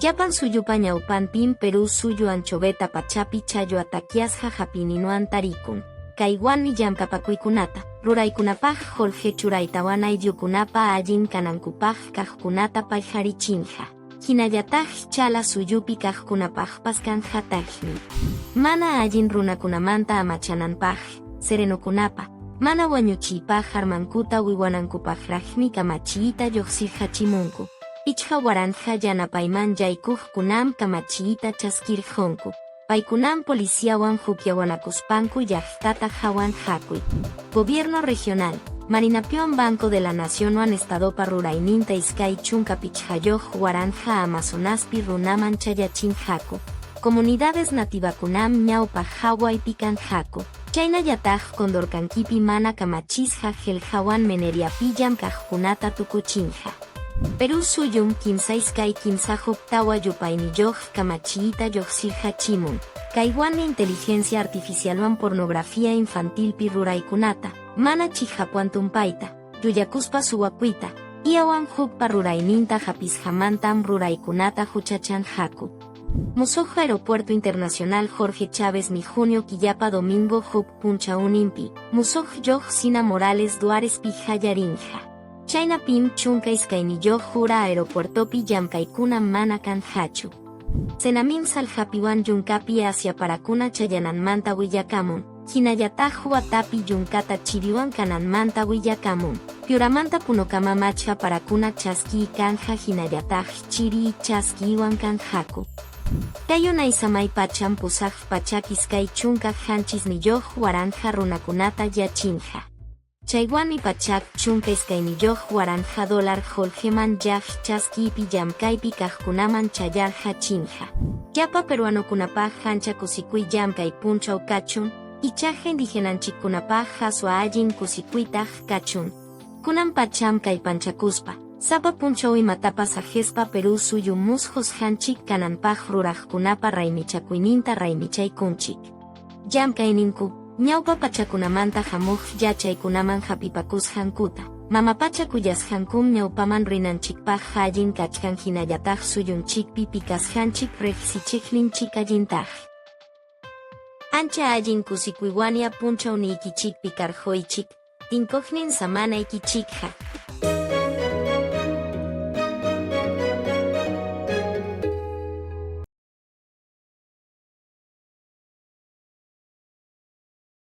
Yapan suyupa ñawpanpin Perú suyu anchoveta pachapi chayo ataquiasja japininuan tarikun. Kaywanmi llamkapakuykunata, ruraykunapaj Jorge churaytawan ayllukunapa allin kanankupaj kajkunata payjarichinja. Hinallataj chala suyupi kajkunapajpas kanjatajmi. Mana allin runakunamanta amachananpaj, serenokunapa, mana wañuchiypaj armankuta wiwanankupajrajmi kamachiita lluqsirjachimunku. Ichja waranja yanapayman yaykujkunam kamachiita chaskirjonku. Paykunam policiawan jupyawanakuspanku llaqtata hawan hakuy. Gobierno regional, Marinapioan Banco de la Nación wan estadopa rurayninta iskay chunka pichjayoj waranja Amazonaspi runaman chayachin haku. Comunidades nativakunam ñawpa hawaypi kan haku. Chaynallataj Condorcanquipi mana kamachisja heljawan meneriapillam kajkunata tukuchinja. Perú suyum kimsa iskay kimsa huktawa yupayniyoj kamachiita lluqsirjachimun. Kaywanmi inteligencia artificialwan pornografía infantilpi ruraykunata, mana chijapuantumpayta, yuyakuspa suwakuita, iyawan hukpa rurayninta hapisjamantam ruraykunata huchachan haku. Musuq Aeropuerto Internacional Jorge Chávez mi junio Quillapa Domingo Huk Punchaunimpi, Musuq Yoj Sina Morales Duarespi Hayarinja. Chayna pim chunka iskayniyoj jura aeropuertopi llamkaykuna mana kan hachu. Senamin salhapiwan yunkapi Asia parakuna chayananmanta willakamun, hinallataj huatapi yunkata chiriwan kananmanta willakamun, piuramanta punokama macha parakuna chaski kanja hinallataj chiri chaskiwan kanjaku. Kayuna isamay pacham pusaj pachak iskay chunka hanchisniyoj waranja runakunata yachinja. Chaywanmi pachak chunka iskayniyoj waranja dólar holjeman yaj chaskipi llamkaypi kajkunaman chayarja chinja. Yapa peruanokunapaj hancha kusikuy llamkay punchaw kachun, ichaja indigenanchikkunapaj haswa allin kusikuytaj kachun. Kunan pacham kay panchakuspa, sapa punchaw imatapas ajespa Perú suyu mushos hanchik kananpaj rurajkunapa raymichakuyninta raymichay-kunchik. Llamkayninku, ñawpa pachakunamanta hamuj yachaykunaman hapipakusjankuta, mamapacha kuyasjankum ñawpaman rinanchikpaj allin kachkan hinallataj suyunchikpi pikasjanchik reqsichikninchik allintaj. Ancha allin kusikuywania punchaw nikichikpi karjoychik, tinkojnin samanaykichikja.